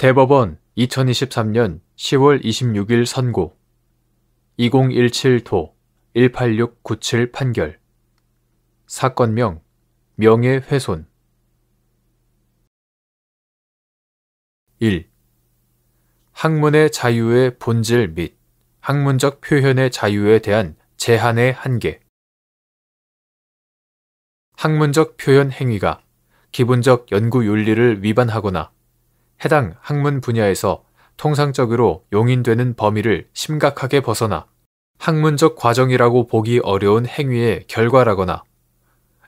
대법원 2023년 10월 26일 선고 2017도 18697 판결 사건명 명예훼손 1. 학문의 자유의 본질 및 학문적 표현의 자유에 대한 제한의 한계. 학문적 표현 행위가 기본적 연구 윤리를 위반하거나 해당 학문 분야에서 통상적으로 용인되는 범위를 심각하게 벗어나 학문적 과정이라고 보기 어려운 행위의 결과라거나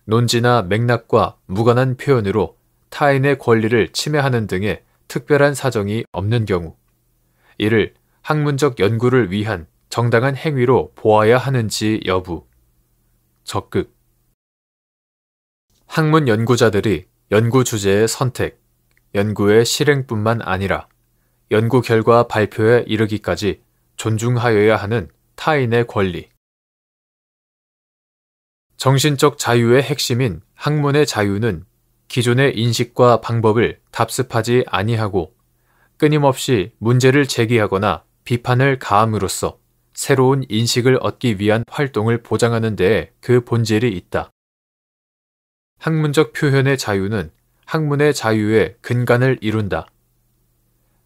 논지나 맥락과 무관한 표현으로 타인의 권리를 침해하는 등의 특별한 사정이 없는 경우, 이를 학문적 연구를 위한 정당한 행위로 보아야 하는지 여부. 적극. 학문 연구자들이 연구 주제의 선택, 연구의 실행뿐만 아니라 연구 결과 발표에 이르기까지 존중하여야 하는 타인의 권리. 정신적 자유의 핵심인 학문의 자유는 기존의 인식과 방법을 답습하지 아니하고 끊임없이 문제를 제기하거나 비판을 가함으로써 새로운 인식을 얻기 위한 활동을 보장하는 데에 그 본질이 있다. 학문적 표현의 자유는 학문의 자유의 근간을 이룬다.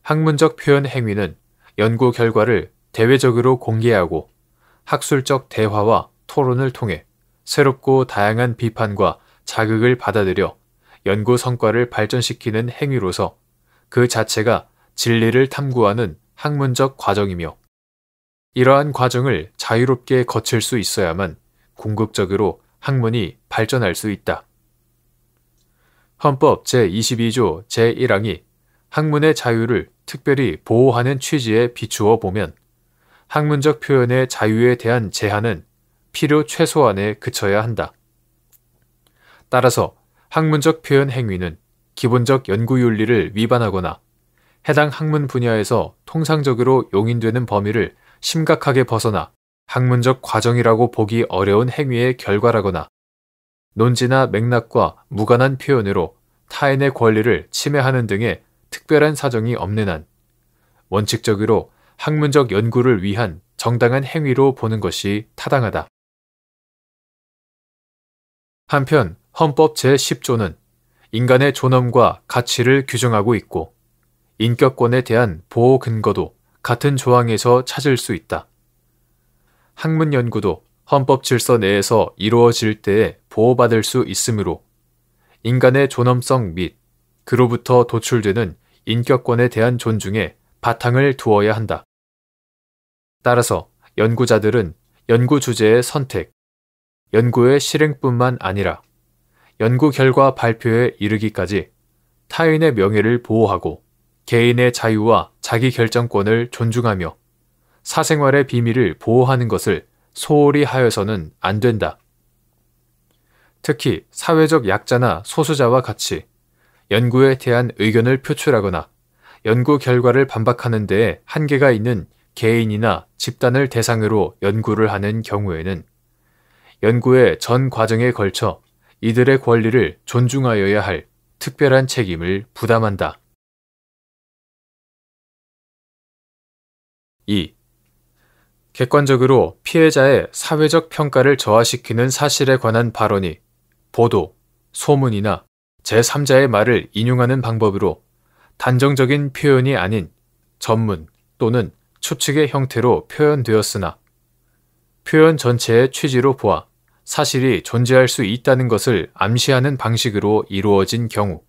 학문적 표현 행위는 연구 결과를 대외적으로 공개하고 학술적 대화와 토론을 통해 새롭고 다양한 비판과 자극을 받아들여 연구 성과를 발전시키는 행위로서 그 자체가 진리를 탐구하는 학문적 과정이며, 이러한 과정을 자유롭게 거칠 수 있어야만 궁극적으로 학문이 발전할 수 있다. 헌법 제22조 제1항이 학문의 자유를 특별히 보호하는 취지에 비추어 보면 학문적 표현의 자유에 대한 제한은 필요 최소한에 그쳐야 한다. 따라서 학문적 표현 행위는 기본적 연구 윤리를 위반하거나 해당 학문 분야에서 통상적으로 용인되는 범위를 심각하게 벗어나 학문적 과정이라고 보기 어려운 행위의 결과라거나 논지나 맥락과 무관한 표현으로 타인의 권리를 침해하는 등의 특별한 사정이 없는 한 원칙적으로 학문적 연구를 위한 정당한 행위로 보는 것이 타당하다. 한편 헌법 제10조는 인간의 존엄과 가치를 규정하고 있고 인격권에 대한 보호 근거도 같은 조항에서 찾을 수 있다. 학문 연구도 헌법 질서 내에서 이루어질 때에 보호받을 수 있으므로 인간의 존엄성 및 그로부터 도출되는 인격권에 대한 존중에 바탕을 두어야 한다. 따라서 연구자들은 연구 주제의 선택, 연구의 실행뿐만 아니라 연구 결과 발표에 이르기까지 타인의 명예를 보호하고 개인의 자유와 자기 결정권을 존중하며 사생활의 비밀을 보호하는 것을 소홀히 하여서는 안 된다. 특히 사회적 약자나 소수자와 같이 연구에 대한 의견을 표출하거나 연구 결과를 반박하는 데에 한계가 있는 개인이나 집단을 대상으로 연구를 하는 경우에는 연구의 전 과정에 걸쳐 이들의 권리를 존중하여야 할 특별한 책임을 부담한다. 2. 객관적으로 피해자의 사회적 평가를 저하시키는 사실에 관한 발언이 보도, 소문이나 제3자의 말을 인용하는 방법으로 단정적인 표현이 아닌 전문 또는 추측의 형태로 표현되었으나 표현 전체의 취지로 보아 사실이 존재할 수 있다는 것을 암시하는 방식으로 이루어진 경우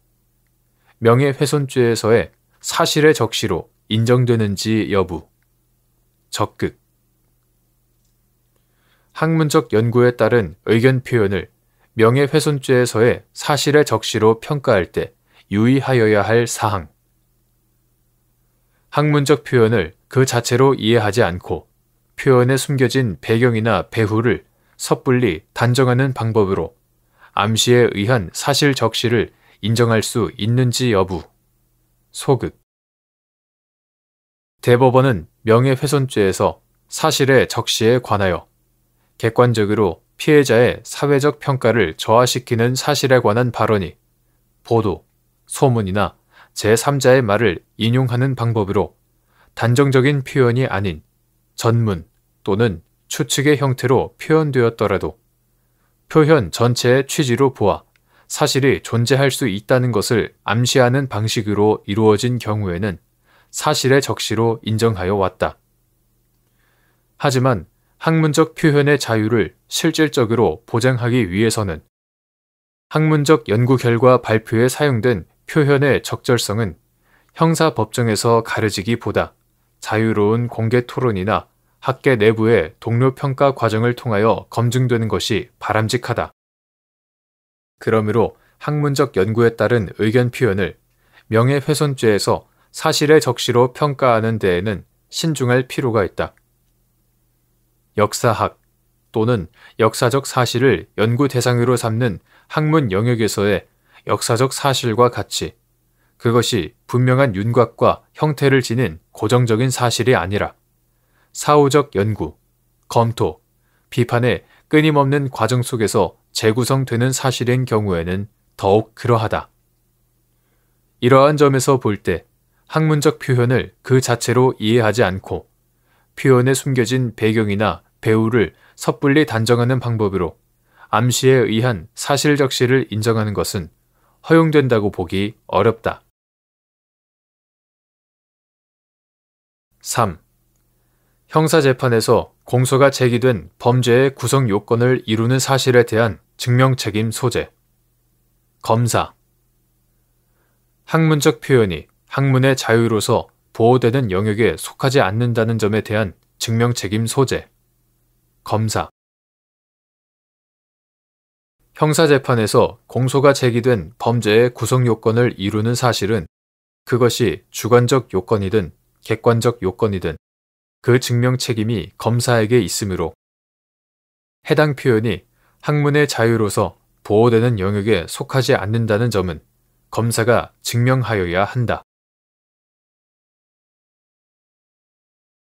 명예훼손죄에서의 사실의 적시로 인정되는지 여부. 적극. 학문적 연구에 따른 의견 표현을 명예훼손죄에서의 사실의 적시로 평가할 때 유의하여야 할 사항. 학문적 표현을 그 자체로 이해하지 않고 표현에 숨겨진 배경이나 배후를 섣불리 단정하는 방법으로 암시에 의한 사실 적시를 인정할 수 있는지 여부. 소극. 대법원은 명예훼손죄에서 사실의 적시에 관하여 객관적으로 피해자의 사회적 평가를 저하시키는 사실에 관한 발언이 보도, 소문이나 제3자의 말을 인용하는 방법으로 단정적인 표현이 아닌 전문 또는 추측의 형태로 표현되었더라도 표현 전체의 취지로 보아 사실이 존재할 수 있다는 것을 암시하는 방식으로 이루어진 경우에는 사실의 적시로 인정하여 왔다. 하지만 학문적 표현의 자유를 실질적으로 보장하기 위해서는 학문적 연구 결과 발표에 사용된 표현의 적절성은 형사법정에서 가려지기보다 자유로운 공개 토론이나 학계 내부의 동료 평가 과정을 통하여 검증되는 것이 바람직하다. 그러므로 학문적 연구에 따른 의견 표현을 명예훼손죄에서 사실의 적시로 평가하는 데에는 신중할 필요가 있다. 역사학 또는 역사적 사실을 연구 대상으로 삼는 학문 영역에서의 역사적 사실과 같이 그것이 분명한 윤곽과 형태를 지닌 고정적인 사실이 아니라 사후적 연구, 검토, 비판의 끊임없는 과정 속에서 재구성되는 사실인 경우에는 더욱 그러하다. 이러한 점에서 볼 때 학문적 표현을 그 자체로 이해하지 않고 표현에 숨겨진 배경이나 배우를 섣불리 단정하는 방법으로 암시에 의한 사실적시를 인정하는 것은 허용된다고 보기 어렵다. 3. 형사재판에서 공소가 제기된 범죄의 구성 요건을 이루는 사실에 대한 증명책임 소재. 검사. 학문적 표현이 학문의 자유로서 보호되는 영역에 속하지 않는다는 점에 대한 증명책임 소재. 검사. 형사재판에서 공소가 제기된 범죄의 구성 요건을 이루는 사실은 그것이 주관적 요건이든 객관적 요건이든 그 증명 책임이 검사에게 있으므로 해당 표현이 학문의 자유로서 보호되는 영역에 속하지 않는다는 점은 검사가 증명하여야 한다.